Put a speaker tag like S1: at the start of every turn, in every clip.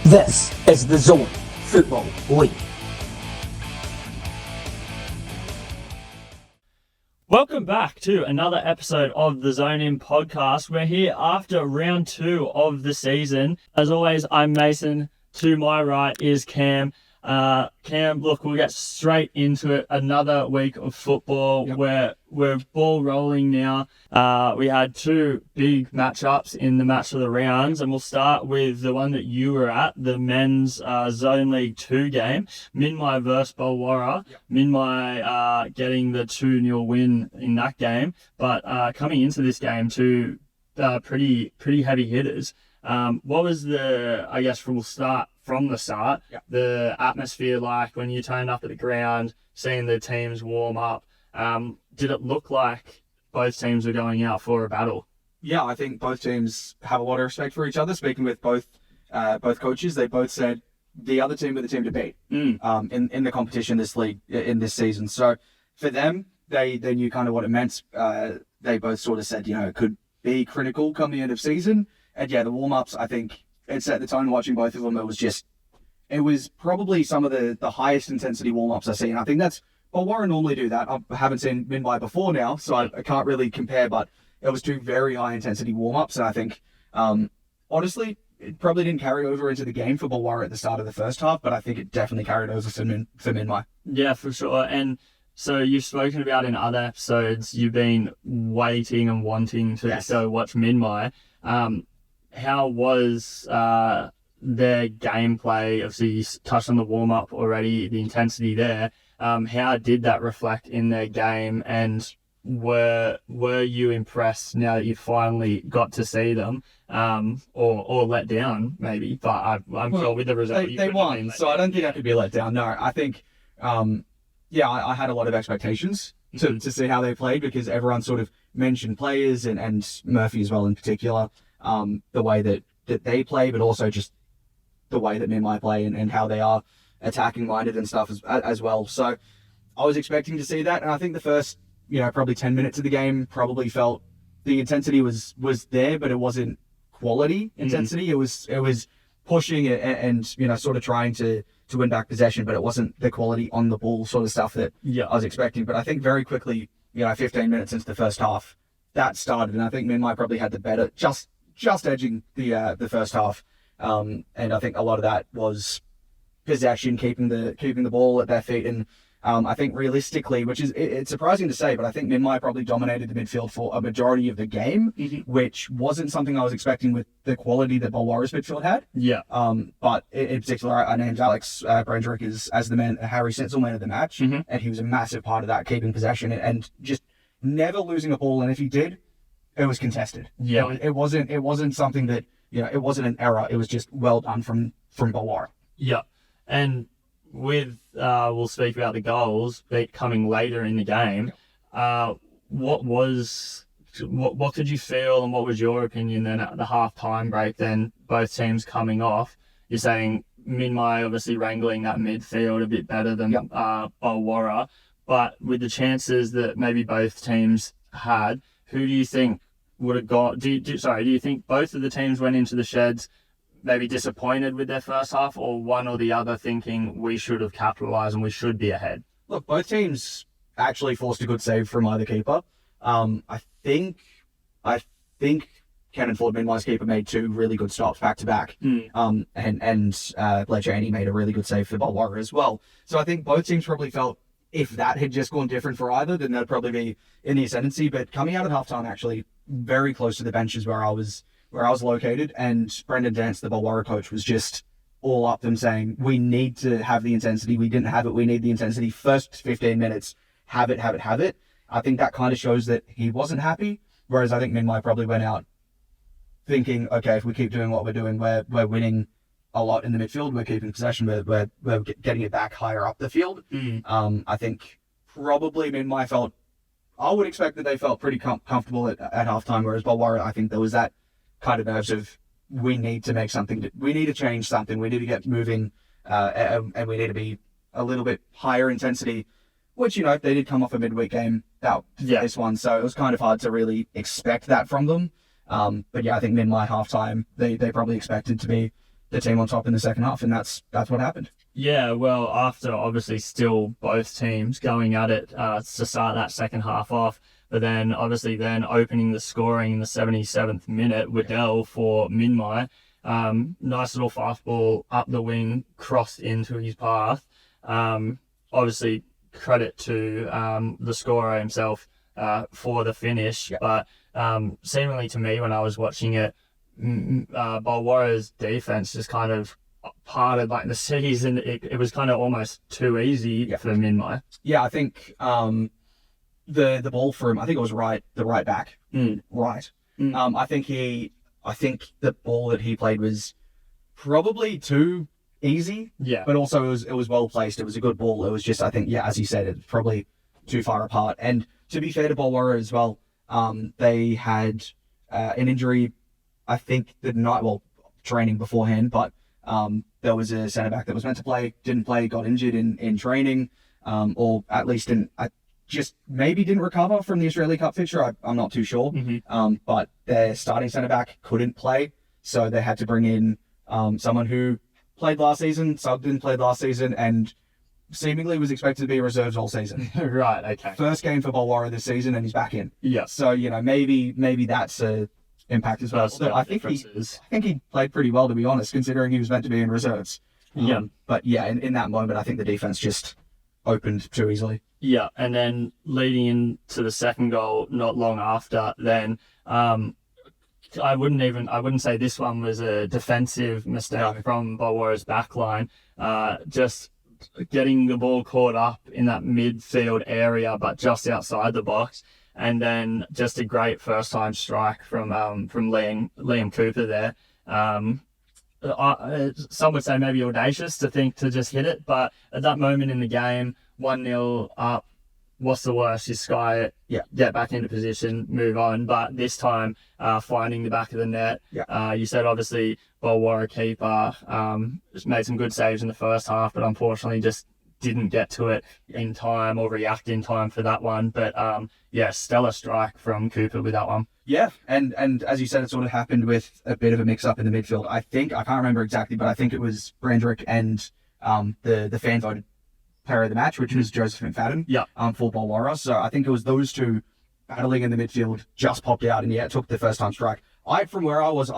S1: This is the Zone Football League.
S2: Welcome back to another episode of the Zone In podcast. We're here after round 2 of the season. As always, I'm Mason. To my right is Cam. Cam, look, we'll get straight into it. Another week of football. Yep. We're ball rolling now. We had 2 big matchups in the match of the rounds, and we'll start with the one that you were at, the men's Zone League 2 game, Minmai versus Bulwarra. Yep. Minmai getting the 2-0 win in that game, but coming into this game, 2 pretty heavy hitters. What was we'll start from the start, the atmosphere like when you turned up at the ground, seeing the teams warm up? Did it look like both teams were going out for a battle?
S3: Yeah, I think both teams have a lot of respect for each other. Speaking with both coaches, they both said the other team were the team to beat in the competition this league in this season. So for them, they knew kind of what it meant. They both sort of said, it could be critical come the end of season. And yeah, the warm-ups, I think it set the tone watching both of them. It was probably some of the highest intensity warm-ups I've seen. I think that's, Warren normally do that. I haven't seen Minmai before now, so I can't really compare, but it was 2 very high intensity warm-ups. And I think, honestly, it probably didn't carry over into the game for Bulwarra at the start of the first half, but I think it definitely carried over for Minmai. Yeah, for sure.
S2: And so you've spoken about in other episodes, you've been waiting and wanting to go watch Minmai. How was their gameplay? Obviously, you touched on the warm-up already, the intensity there. How did that reflect in their game? And were you impressed now that you finally got to see them, or let down maybe? But I'm sure with the result,
S3: they won, so I don't think I could be let down. No, I think, I had a lot of expectations to see how they played, because everyone sort of mentioned players and Murphy as well in particular. The way that they play, but also just the way that Minmai play and how they are attacking minded and stuff as well. So I was expecting to see that, and I think the first, probably 10 minutes of the game probably felt the intensity was there, but it wasn't quality intensity. It was pushing it and sort of trying to win back possession, but it wasn't the quality on the ball sort of stuff that I was expecting. But I think very quickly, 15 minutes into the first half, that started, and I think Minmai probably had the better, just edging the first half, and I think a lot of that was possession, keeping the ball at their feet, and I think realistically, which is it's surprising to say, but I think Minmai probably dominated the midfield for a majority of the game, which wasn't something I was expecting with the quality that Bulwarra's midfield had. Yeah. But in particular, I named Alex Brendrick as the man, Harry Sitzel man of the match, and he was a massive part of that, keeping possession and just never losing a ball, and if he did, it was contested. Yeah, it wasn't something that it wasn't an error. It was just well done from Bulwarra. Yeah,
S2: and with we'll speak about the goals coming later in the game. What did you feel, and what was your opinion then at the half-time break? Then both teams coming off. You're saying Minmai obviously wrangling that midfield a bit better than Bulwarra, but with the chances that maybe both teams had, who do you think would have got? Do you think both of the teams went into the sheds maybe disappointed with their first half, or one or the other thinking we should have capitalised and we should be ahead?
S3: Look, both teams actually forced a good save from either keeper. I think Cannon Ford, Minmai's keeper, made 2 really good stops back to back. And Blair Cheney made a really good save for Bulwarra as well. So I think both teams probably felt if that had just gone different for either, then they'd probably be in the ascendancy. But coming out at halftime, actually very close to the benches where I was located, and Brendan Dance, the Bulwarra coach, was just all up them saying, we need to have the intensity. We didn't have it. We need the intensity. First 15 minutes, have it. I think that kind of shows that he wasn't happy. Whereas I think Minmai probably went out thinking, okay, if we keep doing what we're doing, we're winning a lot in the midfield. We're keeping possession. We're getting it back higher up the field. I think probably Minmai I would expect that they felt pretty comfortable at halftime, whereas Bulwarra, I think there was that kind of nerves of, we need to make something, we need to change something, we need to get moving, and we need to be a little bit higher intensity, which, they did come off a midweek game this one, so it was kind of hard to really expect that from them. But yeah, I think Minmai halftime, they probably expected to be the team on top in the second half, and that's what happened.
S2: Yeah, well, after obviously still both teams going at it to start that second half off, but then obviously then opening the scoring in the 77th minute, Waddell for Minmai. Nice little fastball up the wing, crossed into his path. Obviously, credit to the scorer himself for the finish, but seemingly to me when I was watching it, Bulwara's defense just kind of parted like the seas, and it was kind of almost too easy for Minmai.
S3: Yeah, I think the ball from, I think it was the right back, right. I think the ball that he played was probably too easy.
S2: Yeah,
S3: but also it was well placed. It was a good ball. It was just, I think, as you said, it's probably too far apart. And to be fair to Bulwara as well, they had an injury, I think, training beforehand, but there was a centre back that was meant to play, didn't play, got injured in training, or at least just maybe didn't recover from the Australia Cup fixture. I'm not too sure. But their starting centre back couldn't play, so they had to bring in someone who played last season, subbed in, played last season, and seemingly was expected to be reserves all season.
S2: Right, okay.
S3: First game for Bulwara this season, and he's back in.
S2: Yeah.
S3: So, maybe that's a impact as well. So I think he played pretty well, to be honest, considering he was meant to be in reserves. But yeah, in that moment, I think the defense just opened too easily.
S2: Yeah, and then leading into the second goal, not long after, then I wouldn't say this one was a defensive mistake from Bulwara's backline. Just getting the ball caught up in that midfield area, but just outside the box. And then just a great first time strike from Liam Cooper there. Some would say maybe audacious to think to just hit it, but at that moment in the game, 1-0 up, what's the worst? You sky it, get back into position, move on. But this time, finding the back of the net. You said obviously Bulwara keeper just made some good saves in the first half, but unfortunately just didn't get to it in time or react in time for that one. But stellar strike from Cooper with that one.
S3: Yeah, and as you said, it sort of happened with a bit of a mix-up in the midfield. I can't remember exactly, but I think it was Brandrick and the fan-voted player of the match, which was Joseph McFadden for Bulwara. So I think it was those two battling in the midfield, just popped out, and it took the first-time strike. From where I was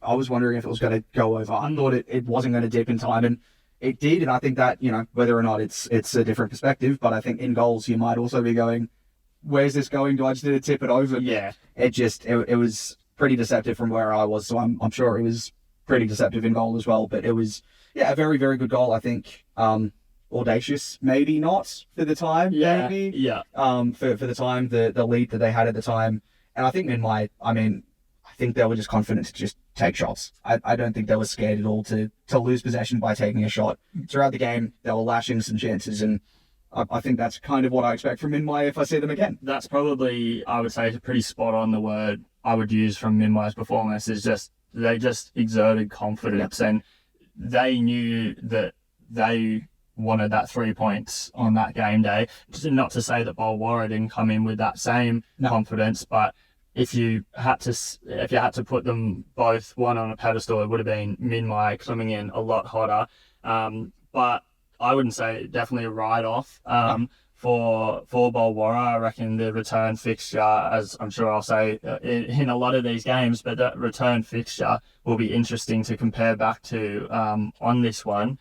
S3: wondering if it was going to go over. I thought it wasn't going to dip in time, and it did, and I think that, whether or not it's a different perspective, but I think in goals you might also be going, where's this going? Do I just need to tip it over?
S2: Yeah.
S3: It was pretty deceptive from where I was, so I'm sure it was pretty deceptive in goal as well, but it was, a very, very good goal, I think. Audacious, maybe not for the time, maybe.
S2: Yeah.
S3: For the time, the lead that they had at the time. And I think I think they were just confident to just take shots. I don't think they were scared at all to lose possession by taking a shot. Throughout the game, they were lashing some chances, and I think that's kind of what I expect from Minmai if I see them again.
S2: That's probably, I would say, pretty spot on the word I would use from Minmai's performance is just, they just exerted confidence, and they knew that they wanted that 3 points on that game day. Not to say that Bulwara didn't come in with that same confidence, but if you had to put them both one on a pedestal, it would have been Minmai coming in a lot hotter. But I wouldn't say definitely a write-off for Bulwara. I reckon the return fixture, as I'm sure I'll say in a lot of these games, but that return fixture will be interesting to compare back to on this one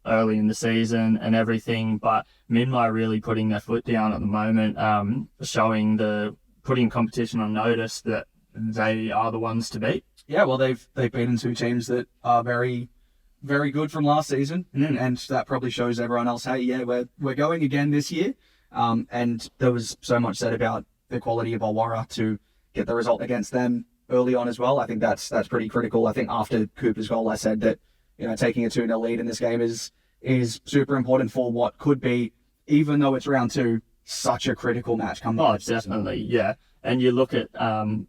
S2: early in the season and everything. But Minmai really putting their foot down at the moment, putting competition on notice that they are the ones to beat. Yeah, well, they've beaten two teams that are very, very good from last season, and that probably shows everyone else, hey, we're going again this year. And there was so much said about the quality of Bulwara to get the result against them early on as well. I think that's pretty critical. I think after Cooper's goal, I said that taking a 2-0 lead in this game is super important for what could be, even though it's round two, such a critical match coming up. Oh, definitely, yeah. And you look at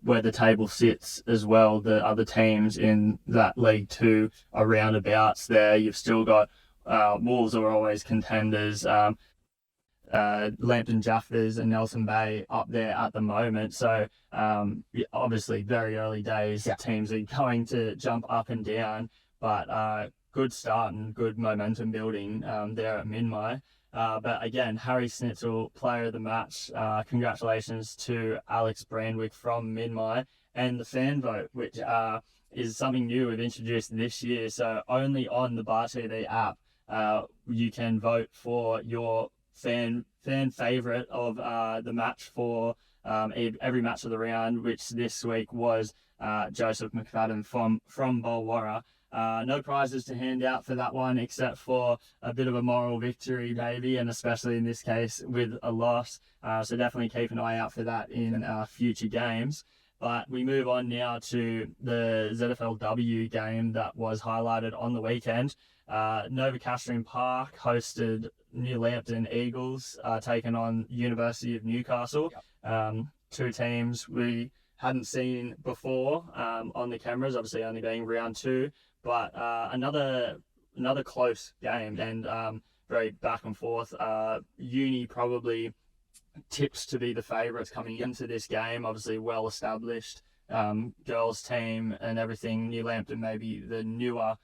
S2: where the table sits as well, the other teams in that League 2 are roundabouts there. You've still got Wolves are always contenders, Lambton Jaffers and Nelson Bay up there at the moment. So obviously very early days, teams are going to jump up and down. but good start and good momentum building there at Minmai. But again, Harry Snitzel, player of the match. Congratulations to Alex Brandwick from Minmai, and the fan vote, which is something new we've introduced this year. So only on the Bar TV app, you can vote for your fan favourite of the match for every match of the round, which this week was Joseph McFadden from Bulwarra. No prizes to hand out for that one, except for a bit of a moral victory, maybe, and especially in this case with a loss. So definitely keep an eye out for that in future games. But we move on now to the ZFLW game that was highlighted on the weekend. Novocastrian Park hosted New Lambton Eagles, taking on University of Newcastle. Yep. Two teams we hadn't seen before on the cameras, obviously only being round 2, but another close game and very back and forth. Uni probably tips to be the favourites coming into this game, obviously well established girls team and everything. New Lambton maybe the newer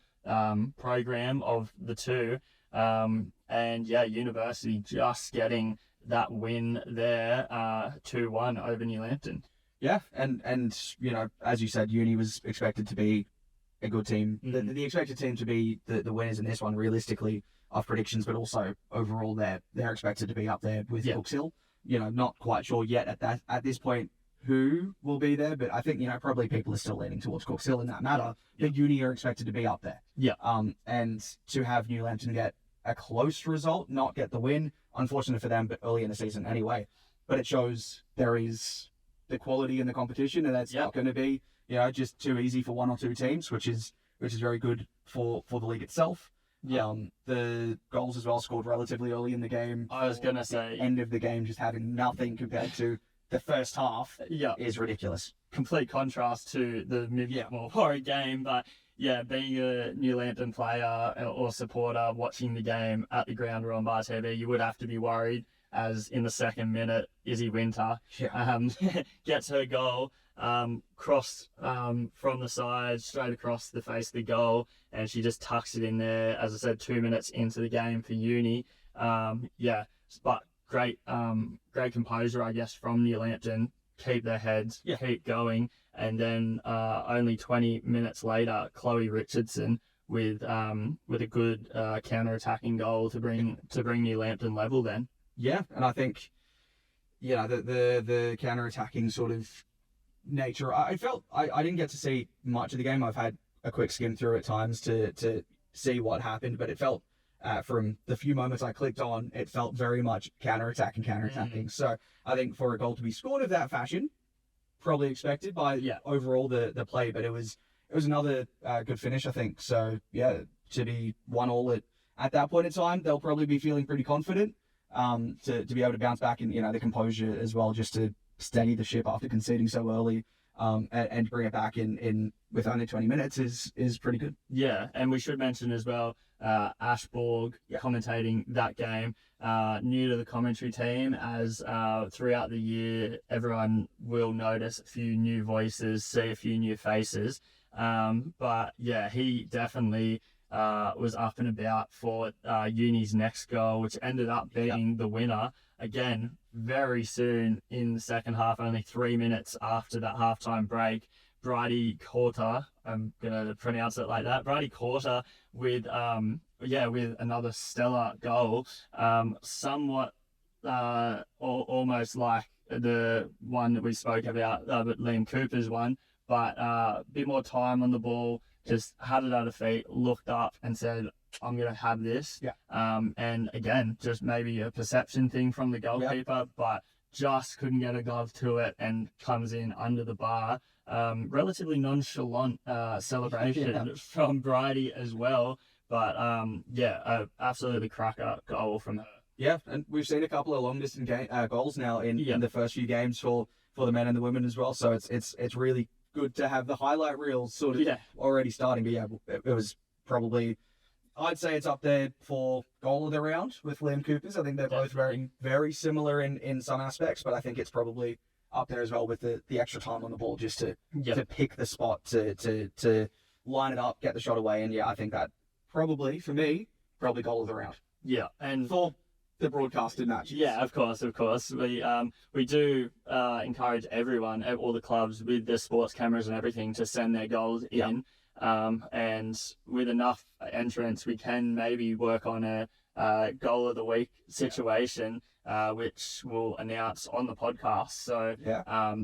S2: program of the two, and yeah, University just getting that win there, 2-1 over New Lambton.
S3: Yeah, and you know, as you said, Uni was expected to be a good team. Mm-hmm. The expected team to be the winners in this one, realistically, of predictions, but also overall they're expected to be up there with Cooks Hill. You know, not quite sure yet at this point who will be there, but I think, you know, probably people are still leaning towards Cooks Hill in that matter. But Uni are expected to be up there.
S2: Yeah.
S3: And to have New Lambton get a close result, not get the win, unfortunate for them, but early in the season anyway. But it shows there is the quality in the competition, and that's not going to be, you know, just too easy for one or two teams, which is very good for the league itself. Yeah. The goals as well scored relatively early in the game.
S2: I was going to say,
S3: end of the game just having nothing compared to the first half is ridiculous.
S2: Complete contrast to the more horror game, but yeah, being a New Lambton player or supporter watching the game at the ground or on Bar TV, you would have to be worried, as in the second minute, Izzy Winter gets her goal, crossed from the side, straight across the face of the goal, and she just tucks it in there, as I said, 2 minutes into the game for Uni. But great composure, I guess, from New Lambton. Keep their heads, keep going, and then only 20 minutes later, Chloe Richardson with a good counter-attacking goal to bring New Lambton level then.
S3: Yeah, and I think, you know, the counter-attacking sort of nature, I felt I didn't get to see much of the game. I've had a quick skim through at times to see what happened, but it felt, from the few moments I clicked on, it felt very much counter-attacking. Mm-hmm. So I think for a goal to be scored of that fashion, probably expected by overall the play, but it was another good finish, I think. So yeah, to be 1-1 at that point in time, they'll probably be feeling pretty confident to be able to bounce back, and, you know, the composure as well, just to steady the ship after conceding so early, and bring it back in with only 20 minutes is pretty good.
S2: Yeah, and we should mention as well, Ash Borg commentating that game, new to the commentary team, as throughout the year everyone will notice a few new voices, see a few new faces, but yeah, he definitely was up and about for Uni's next goal, which ended up being the winner. Again, very soon in the second half, only 3 minutes after that halftime break, Bridie Corter, I'm going to pronounce it like that, Bridie Corter with another stellar goal, somewhat almost like the one that we spoke about, but Liam Cooper's one, but a bit more time on the ball, just had it at her feet, looked up and said, I'm going to have this. Yeah. And again, just maybe a perception thing from the goalkeeper, but just couldn't get a glove to it and comes in under the bar. Relatively nonchalant celebration from Bridie as well. But absolutely cracker goal from her.
S3: Yeah, and we've seen a couple of long distance goals now in the first few games for the men and the women as well. So it's really good to have the highlight reels sort of already starting. But yeah, it was probably, I'd say it's up there for goal of the round with Liam Cooper's. I think they're both very, very similar in some aspects, but I think it's probably up there as well with the extra time on the ball just to pick the spot to line it up, get the shot away, and yeah, I think that probably, for me, probably goal of the round.
S2: Yeah, and
S3: For the broadcasted matches.
S2: Yeah, of course. We do encourage everyone at all the clubs with the sports cameras and everything to send their goals in. And with enough entrants, we can maybe work on a goal of the week situation, which we'll announce on the podcast. So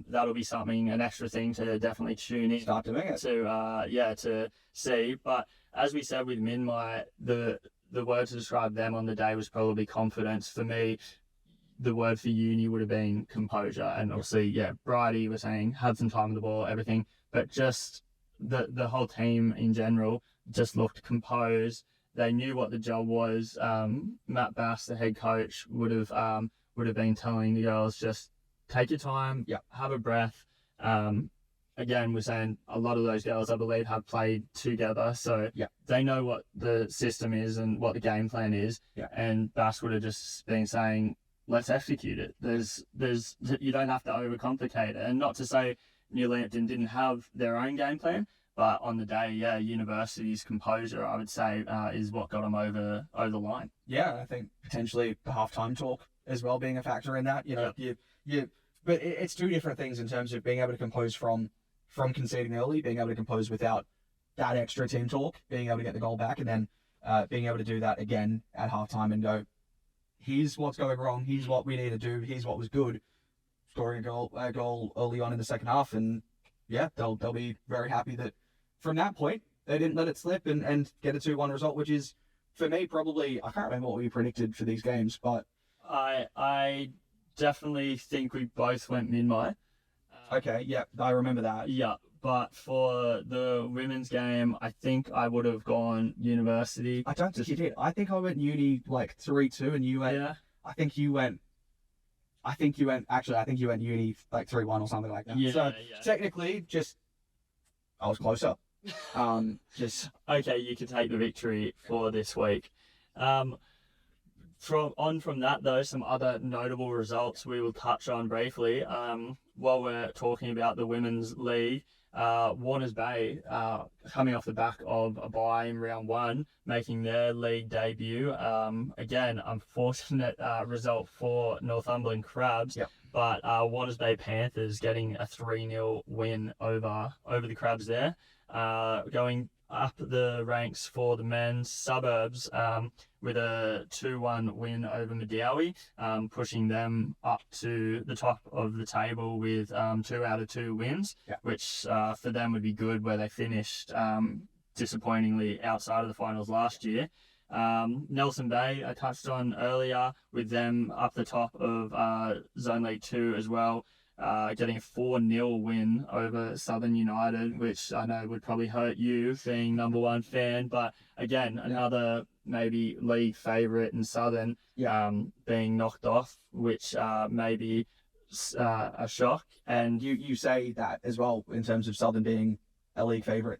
S2: that'll be something, an extra thing to definitely tune in.
S3: Start doing it.
S2: To see. But as we said with Minmai, the word to describe them on the day was probably confidence. For me, the word for uni would have been composure. And obviously, Bridie was saying had some time with the ball, everything, but just the whole team in general just looked composed. They knew what the job was. Matt Bass, the head coach, would have been telling the girls, just take your time, have a breath. Again, we're saying a lot of those girls, I believe, have played together, so they know what the system is and what the game plan is. And Bass would have just been saying, let's execute it. You don't have to overcomplicate it. And not to say New Lambton didn't have their own game plan, but on the day, University's composure, I would say, is what got them over the line. Yeah,
S3: I think potentially the halftime talk as well being a factor in that. But it's two different things in terms of being able to compose from conceding early, being able to compose without that extra team talk, being able to get the goal back, and then being able to do that again at halftime and go, here's what's going wrong, here's what we need to do, here's what was good. Scoring a goal early on in the second half, and they'll be very happy that from that point they didn't let it slip and get a 2-1 result, which is, for me, probably, I can't remember what we predicted for these games, but
S2: I definitely think we both went Minmai.
S3: Okay, I remember that.
S2: Yeah, but for the women's game, I think I would have gone University.
S3: I don't think you did. I think I went Uni like 3-2, and you went.
S2: Yeah.
S3: I think you went Uni like 3-1 or something like that.
S2: Yeah,
S3: so technically, I was closer.
S2: Okay, you could take the victory for this week. From that though, some other notable results we will touch on briefly. While we're talking about the women's league, Warners Bay, coming off the back of a bye in round 1, making their league debut. Again, unfortunate result for Northumberland Crabs, but Warners Bay Panthers getting a 3-0 win over the Crabs there. Going up the ranks for the men's suburbs with a 2-1 win over Medowie, pushing them up to the top of the table with 2 out of 2 wins, which for them would be good, where they finished disappointingly outside of the finals last year. Nelson Bay, I touched on earlier, with them up the top of Zone League 2 as well. Getting a 4-0 win over Southern United, which I know would probably hurt you, being number 1 fan. But again, another maybe league favourite in Southern being knocked off, which may be a shock. And
S3: you say that as well in terms of Southern being a league favourite.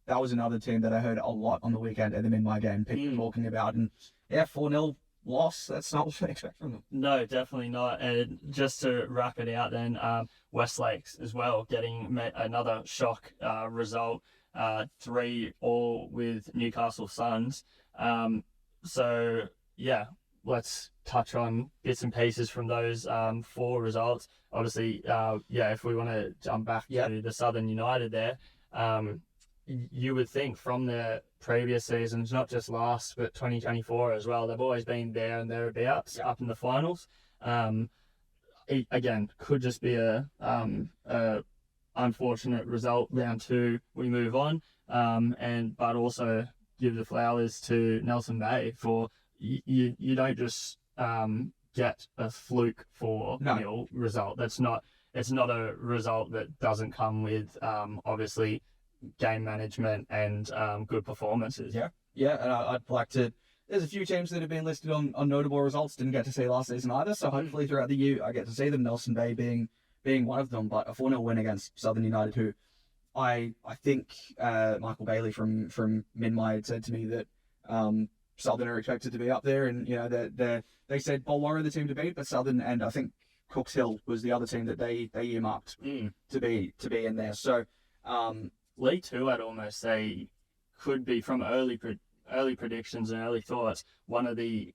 S3: That was another team that I heard a lot on the weekend at the Minmai game, people talking about. And 4-0. Loss, that's not what I expect from them. No,
S2: definitely not. And just to wrap it out then, Westlakes as well, getting another shock result, 3-all with Newcastle Suns. Let's touch on bits and pieces from those 4 results. Obviously, if we want to jump back to the Southern United there, you would think from the previous seasons, not just last, but 2024 as well, they've always been there and thereabouts, up in the finals. Again, could just be a unfortunate result. Round 2, we move on, but also give the flowers to Nelson Bay for you don't just get a fluke 4-0 result. It's not a result that doesn't come with obviously game management and good performances.
S3: And I'd like to, there's a few teams that have been listed on notable results, didn't get to see last season either, so hopefully throughout the year I get to see them, Nelson Bay being one of them. But a 4-0 win against Southern United, who I think Michael Bailey from Minmai had said to me that Southern are expected to be up there, and they said Bolwara the team to beat, but Southern, and I think Cooks Hill was the other team that they earmarked to be in there. So
S2: League Two, I'd almost say, could be, from early predictions and early thoughts, one of the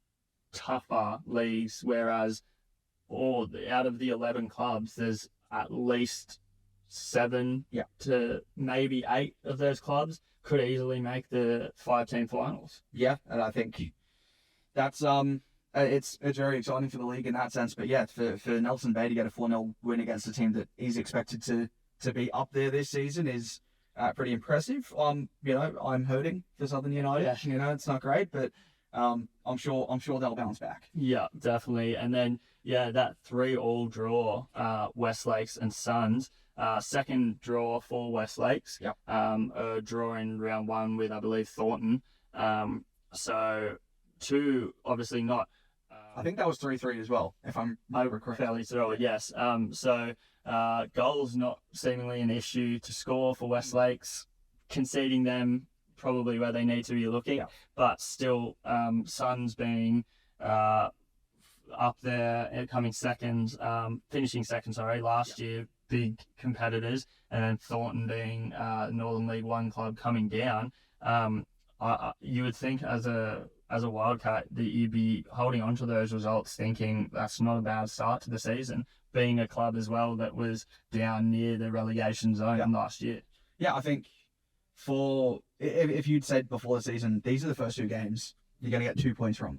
S2: tougher leagues, whereas out of the 11 clubs, there's at least 7 to maybe 8 of those clubs could easily make the 5-team finals.
S3: Yeah, and I think that's it's very exciting for the league in that sense. But yeah, for Nelson Bay to get a 4-0 win against a team that he's expected to be up there this season is pretty impressive. I'm hurting for Southern United.
S2: Yeah.
S3: It's not great, but I'm sure they'll bounce back.
S2: Yeah, definitely. And then that 3-3 draw, Westlakes and Suns. Second draw for Westlakes.
S3: Yep.
S2: A draw in round 1 with, I believe, Thornton. So 2, obviously not.
S3: I think that was 3-3 as well, if I'm correct.
S2: Fairly sure, yes. So goals not seemingly an issue to score for Westlakes, conceding them probably where they need to be looking, but still Suns being up there, coming second, finishing second, last year, big competitors, and then Thornton being Northern League 1 club coming down. You would think as a Wildcat that you'd be holding on to those results, thinking that's not a bad start to the season, being a club as well that was down near the relegation zone last year. Yeah,
S3: I think if you'd said before the season, these are the first 2 games you're going to get 2 points from,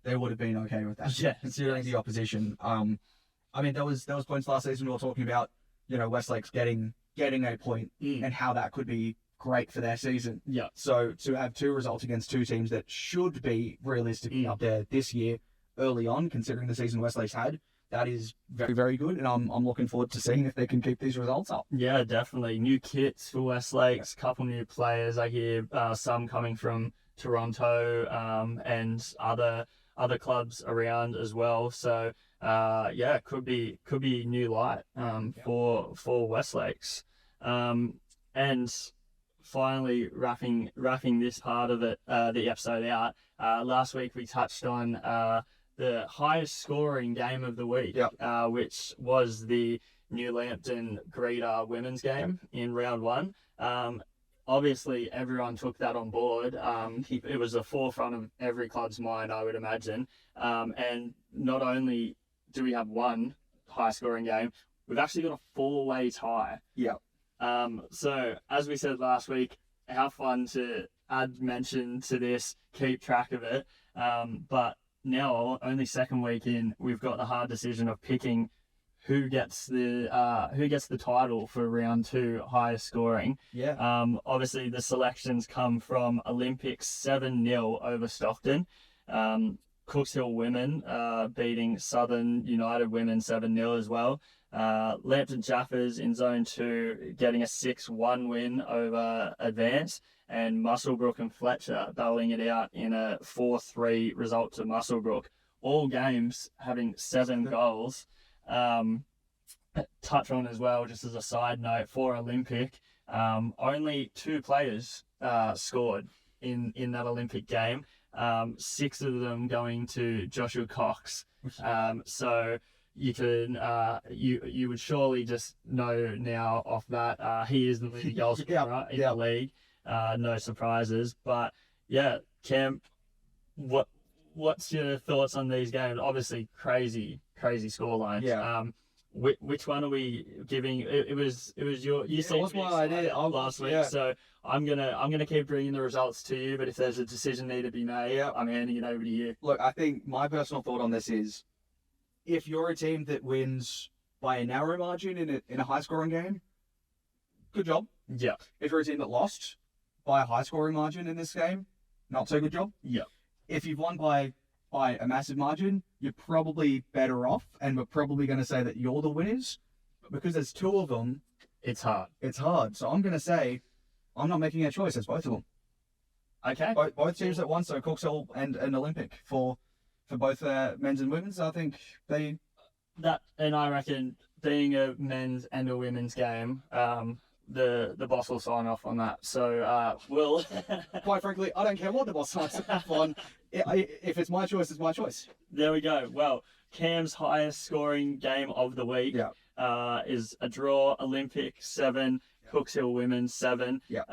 S3: they would have been okay with that.
S2: Yeah,
S3: considering the opposition. There was points last season we were talking about, Westlakes getting a point and how that could be great for their season.
S2: Yeah.
S3: So to have 2 results against 2 teams that should be realistically up there this year, early on, considering the season Westlakes had, that is very, very good, and I'm looking forward to seeing if they can keep these results up.
S2: Yeah, definitely. New kits for Westlakes, couple new players. I hear some coming from Toronto and other clubs around as well. So could be new light for Westlakes. And finally, wrapping this part of it, the episode out. Last week we touched on the highest scoring game of the week, which was the New Lambton Greeter women's game in round 1. Obviously, everyone took that on board. It was the forefront of every club's mind, I would imagine. And not only do we have one high-scoring game, we've actually got a 4-way tie.
S3: Yeah.
S2: So, as we said last week, how fun to add mention to this, keep track of it. But now, only second week in, we've got the hard decision of picking who gets the title for round 2 highest scoring.
S3: Yeah.
S2: Obviously, the selections come from Olympics 7-0 over Stockton. Cooks Hill women beating Southern United women 7-0 as well. Lambton Jaffers in Zone 2 getting a 6-1 win over Advance, and Musselbrook and Fletcher battling it out in a 4-3 result to Musselbrook. All games having 7 goals. Touch on as well, just as a side note, for Olympic, only 2 players scored in that Olympic game. 6 of them going to Joshua Cox. So you can you would surely just know now off that he is the leading goal scorer in the league. No surprises, but yeah, Cam, what's your thoughts on these games? Obviously, crazy scorelines.
S3: Yeah.
S2: Which one are we giving? It was you said
S3: what's my idea
S2: last week, so I'm gonna keep bringing the results to you. But if there's a decision need to be made, I'm handing it over to you.
S3: Look, I think my personal thought on this is, if you're a team that wins by a narrow margin in a high scoring game, good job.
S2: Yeah.
S3: If you're a team that lost by a high scoring margin in this game, not so good job.
S2: Yeah.
S3: If you've won by a massive margin, you're probably better off, and we're probably going to say that you're the winners. But because there's 2 of them,
S2: it's hard.
S3: So I'm going to say I'm not making a choice. It's both of them.
S2: Okay.
S3: Both teams that won, so Cooks Hill and Olympic for both men's and women's. I think and
S2: I reckon, being a men's and a women's game, the boss will sign off on that. So we'll
S3: quite frankly, I don't care what the boss signs off on. If it's my choice, it's my choice.
S2: There we go. Well, Cam's highest scoring game of the week is a draw, Olympic 7, Cooks Hill Women's 7.
S3: Yeah.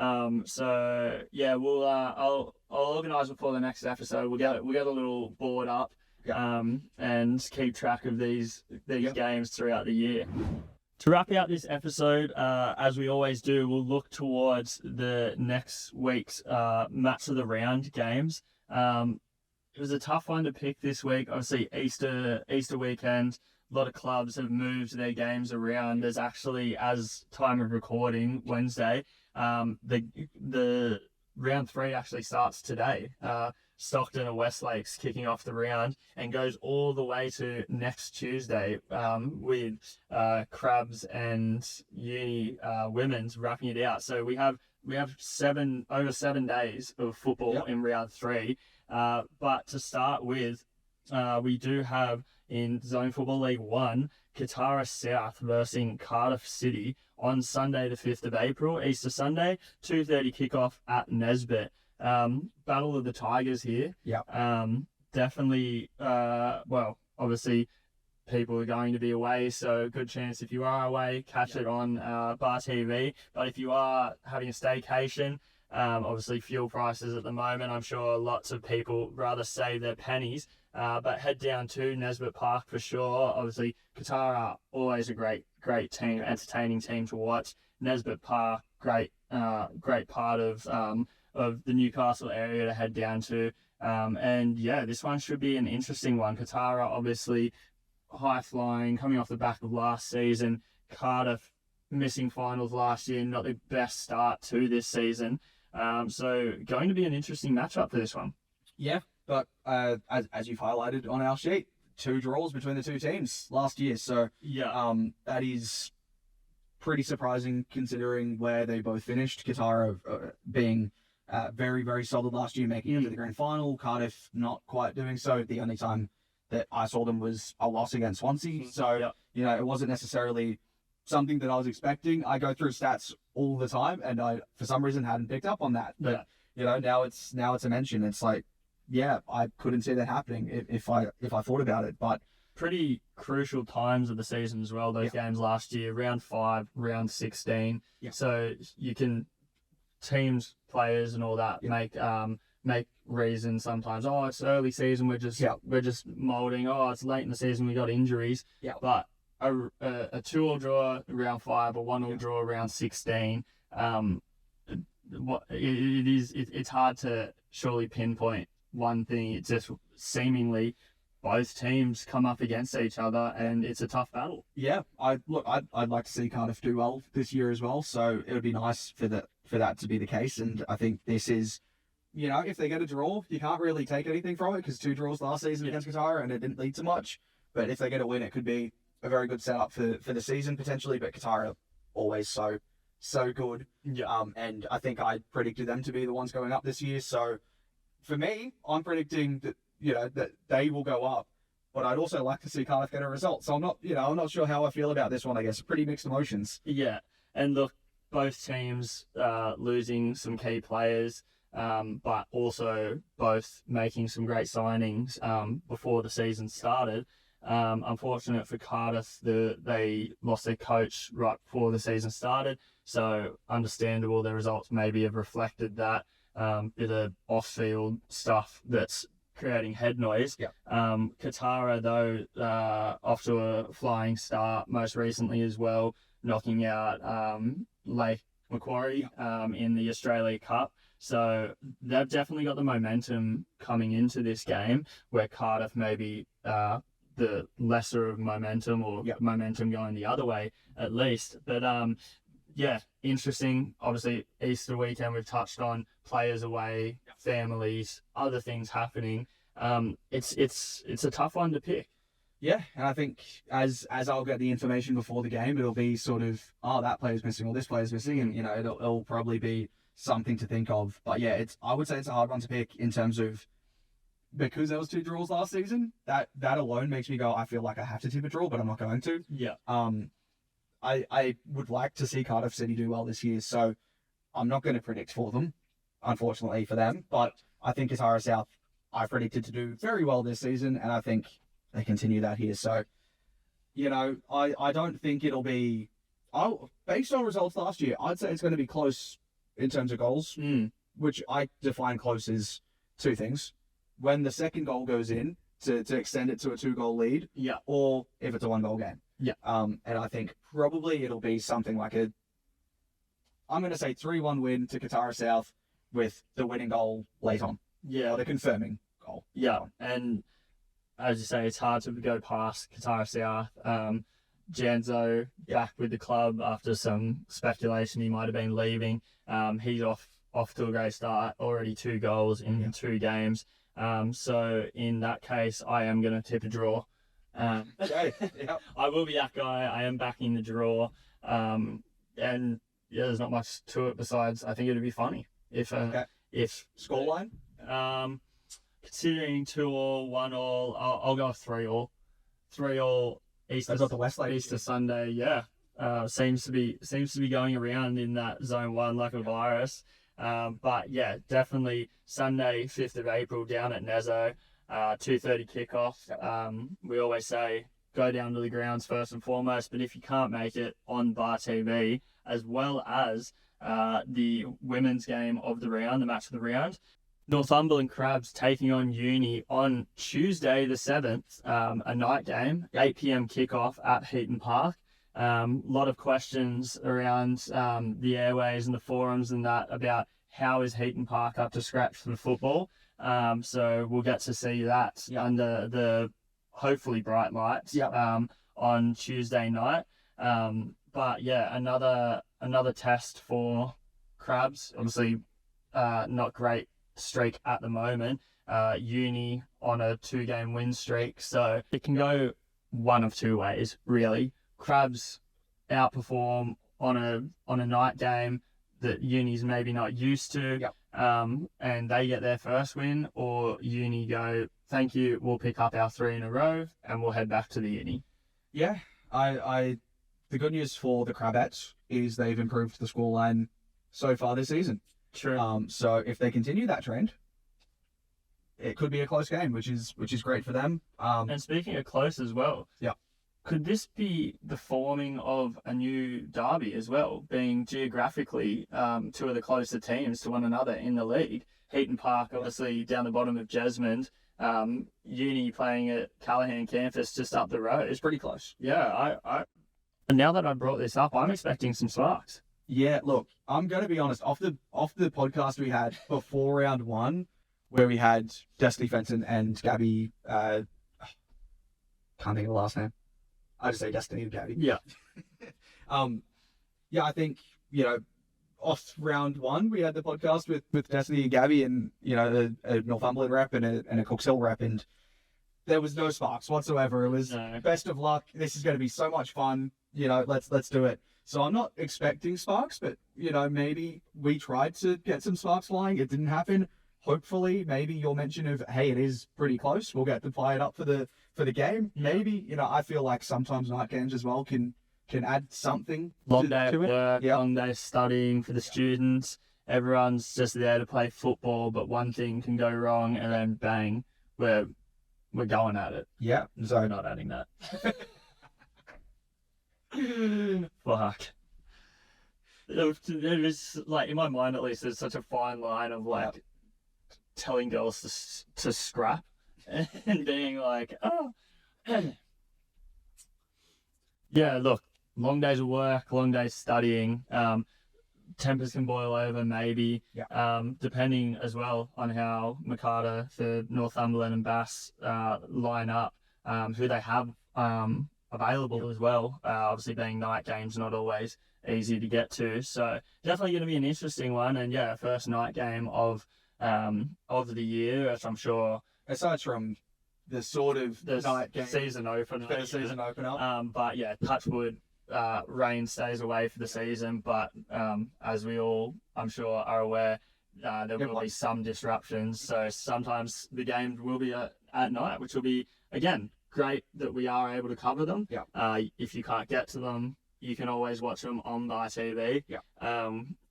S2: So yeah, we'll I'll organise before the next episode. We'll get a little board up, and keep track of these games throughout the year. To wrap out this episode, as we always do, we'll look towards the next week's match of the round games. It was a tough one to pick this week. Obviously, Easter weekend, a lot of clubs have moved their games around. There's actually, as time of recording, Wednesday, the round 3 actually starts today. Stockton and Westlake's kicking off the round and goes all the way to next Tuesday, with Crabs and Uni Women's wrapping it out. So we have over 7 days of football in round 3. But to start with, we do have in Zone Football League 1, Katara South versus Cardiff City on Sunday the 5th of April, Easter Sunday, 2:30 kickoff at Nesbitt. Battle of the Tigers here. Definitely, obviously people are going to be away, so good chance if you are away, catch it on Bar TV. But if you are having a staycation, obviously fuel prices at the moment, I'm sure lots of people rather save their pennies, but head down to Nesbitt Park for sure. Obviously Katara, always a great team, entertaining team to watch. Nesbitt Park, great part of the Newcastle area to head down to. And yeah, this one should be an interesting one. Katara, obviously high flying, coming off the back of last season. Cardiff missing finals last year, not the best start to this season. So going to be an interesting matchup for this one.
S3: Yeah, but as you've highlighted on our sheet, 2 draws between the 2 teams last year. So that is pretty surprising considering where they both finished. Katara being very, very solid last year, making it to the grand final. Cardiff not quite doing so. The only time that I saw them was a loss against Swansea. So, it wasn't necessarily something that I was expecting. I go through stats all the time, and I, for some reason, hadn't picked up on that. But, now it's a mention. It's like, I couldn't see that happening if I thought about it. But
S2: pretty crucial times of the season as well, those games last year, round 5, round 16. So you can, teams, players and all that make reasons sometimes. Oh, it's early season, we're just moulding. Oh, it's late in the season, we got injuries. But a 2-2 draw round 5 or 1-1 draw round 16, it's hard to surely pinpoint one thing. It's just seemingly both teams come up against each other and it's a tough battle.
S3: I'd like to see Cardiff do well this year as well, so it would be nice for that to be the case. And I think this is, if they get a draw, you can't really take anything from it because 2 draws last season against Katara and it didn't lead to much. But if they get a win, it could be a very good setup for the season potentially. But Katara always so good. And I think I predicted them to be the ones going up this year. So for me, I'm predicting that that they will go up, but I'd also like to see Cardiff get a result. So I'm not sure how I feel about this one. I guess pretty mixed emotions.
S2: And look, both teams losing some key players, but also both making some great signings before the season started. Unfortunate for Cardiff, they lost their coach right before the season started, so understandable their results maybe have reflected that. Bit of off-field stuff that's creating head noise. Katara, though, off to a flying start most recently as well, knocking out Lake Macquarie in the Australia Cup. So they've definitely got the momentum coming into this game, where Cardiff maybe the lesser of momentum, or momentum going the other way at least. But interesting. Obviously, Easter weekend we've touched on, players away, families, other things happening. It's a tough one to pick.
S3: And I think as I'll get the information before the game, it'll be sort of, that player's missing or this player's missing, and it'll probably be something to think of. But I would say it's a hard one to pick in terms of, because there was 2 draws last season, that alone makes me go, I feel like I have to tip a draw, but I'm not going to. I would like to see Cardiff City do well this year, so I'm not going to predict for them, unfortunately for them. But I think Katara South, I predicted to do very well this season, and I think they continue that here. So, I don't think it'll be Based on results last year, I'd say it's going to be close in terms of goals, which I define close as two things. When the second goal goes in to extend it to a 2-goal lead, or if it's a 1-goal game. And I think probably it'll be something like I'm going to say 3-1 win to Katara South with the winning goal late on. Or the confirming goal.
S2: And as you say, it's hard to go past Katara South. Janzo back with the club after some speculation he might have been leaving. He's off to a great start, already 2 goals in 2 games. So in that case, I am going to tip a draw. I will be that guy. I am backing the draw. And there's not much to it besides I think it'd be funny if
S3: scoreline.
S2: Considering 2-2, 1-1, I'll go 3-3. 3-3 Easter Sunday. Seems to be going around in that zone 1 like a virus. But yeah, definitely Sunday, 5th of April down at Nezzo, 2:30 kickoff. We always say go down to the grounds first and foremost, but if you can't make it, on Bar TV, as well as the women's game of the round, the match of the round. Northumberland Crabs taking on Uni on Tuesday the 7th, a night game, 8 p.m. kickoff at Heaton Park. A lot of questions around the airways and the forums and that about how is Heaton Park up to scratch for the football. So we'll get to see that under the hopefully bright lights on Tuesday night. But yeah, another test for Crabs. Obviously, not great streak at the moment. Uni on a 2-game win streak, so it can go one of 2 ways really. Crabs outperform on a night game that Uni's maybe not used to, and they get their first win, or Uni go, thank you, we'll pick up our 3 in a row and we'll head back to the Uni.
S3: The good news for the Crabettes is they've improved the scoreline so far this season.
S2: True.
S3: So if they continue that trend, it could be a close game, which is great for them.
S2: And speaking of close as well, could this be the forming of a new derby as well, being geographically 2 of the closer teams to one another in the league? Heaton Park, obviously down the bottom of Jesmond, Uni playing at Callaghan campus just up the road.
S3: It's pretty close.
S2: And now that I brought this up, I'm expecting some sparks.
S3: Yeah, look, I'm going to be honest. Off the podcast we had before round 1, where we had Destiny Fenton and Gabby, can't think of the last name. I just say Destiny and Gabby. I think, off round 1, we had the podcast with Destiny and Gabby and, a Northumberland rep and a Cooks Hill rep, and there was no sparks whatsoever. It was best of luck. This is going to be so much fun. Let's do it. So I'm not expecting sparks, but, maybe we tried to get some sparks flying. It didn't happen. Hopefully, maybe your mention of, hey, it is pretty close, we'll get to fire it up for the game. Maybe, I feel like sometimes night games as well can add something
S2: long day
S3: to
S2: at work,
S3: it.
S2: Long day studying for the students. Everyone's just there to play football, but one thing can go wrong and then bang, we're going at it.
S3: So
S2: we're not adding that. Fuck. It is, like, in my mind at least, there's such a fine line of telling girls to scrap and being like, look, long days of work, long days studying, tempers can boil over maybe, depending as well on how Makata for Northumberland and Bass line up, who they have available as well. Obviously being night games, not always easy to get to, so definitely going to be an interesting one. And first night game of the year, as I'm sure,
S3: aside from the sort of
S2: the
S3: night game
S2: season opener, but touch wood, rain stays away for the season, but as we all, I'm sure, are aware, there will be some disruptions, so sometimes the games will be at night, which will be, again, great that we are able to cover them. If you can't get to them, you can always watch them on Bar TV.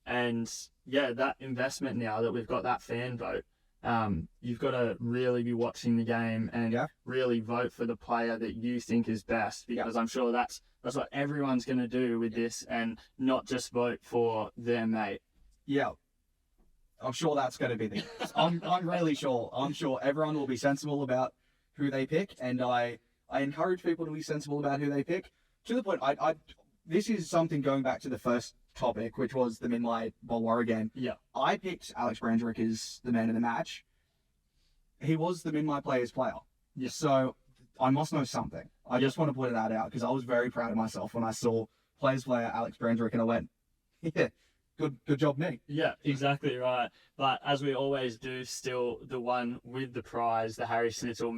S2: And that investment now that we've got that fan vote, you've got to really be watching the game and really vote for the player that you think is best, because I'm sure that's what everyone's going to do with this, and not just vote for their mate.
S3: Yeah. I'm sure that's going to be the case. I'm really sure. I'm sure everyone will be sensible about who they pick, and I encourage people to be sensible about who they pick, to the point this is something going back to the first topic, which was the Midnight Galore game.
S2: Yeah.
S3: I picked Alex Brandrick as the man of the match. He was the Midnight Players player.
S2: Yeah.
S3: So I must know something. I just want to put that out, because I was very proud of myself when I saw Players player Alex Brandrick, and I went, yeah, good job, me.
S2: Yeah, exactly right. But as we always do, still the one with the prize, the Harry Snitzel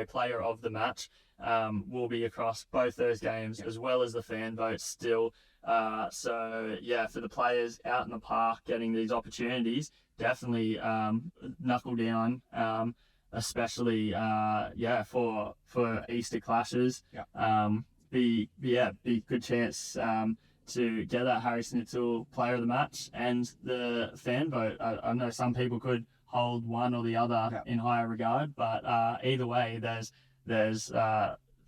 S2: player of the match, will be across both those games, as well as the fan votes still. So yeah, for the players out in the park getting these opportunities, definitely knuckle down, especially for Easter clashes. Be good chance to get that Harry Snitzel player of the match and the fan vote. I know some people could hold one or the other in higher regard, but either way, there's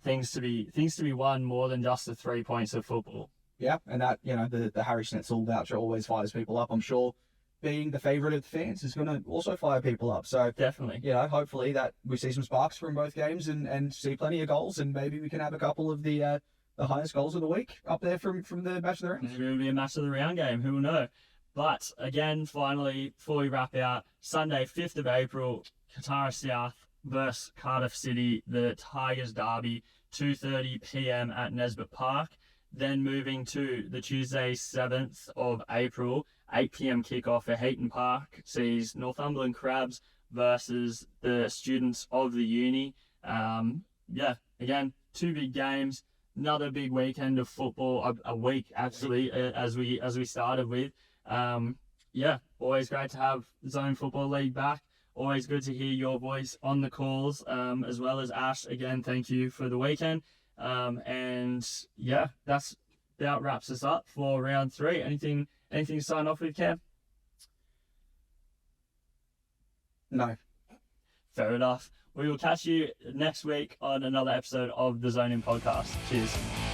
S2: things to be won more than just the 3 points of football.
S3: Yeah, and that, the Harry Snitzel voucher always fires people up. I'm sure being the favourite of the fans is going to also fire people up. So
S2: definitely,
S3: hopefully that we see some sparks from both games and see plenty of goals, and maybe we can have a couple of the highest goals of the week up there from the match of the round.
S2: Maybe it'll be a match of the round game. Who will know? But again, finally, before we wrap out, Sunday, 5th of April, Katara South versus Cardiff City, the Tigers derby, 2:30 p.m. at Nesbitt Park. Then moving to the Tuesday, 7th of April, 8 p.m. kickoff at Heaton Park sees Northumberland Crabs versus the students of the uni. Again, two big games. Another big weekend of football, a week actually, as we started with. Always great to have Zone Football League back. Always good to hear your voice on the calls, as well as Ash. Again, thank you for the weekend. That's about wraps us up for round 3. Anything to sign off with, Cam?
S3: No.
S2: Fair enough. We will catch you next week on another episode of the Zone In Podcast. Cheers.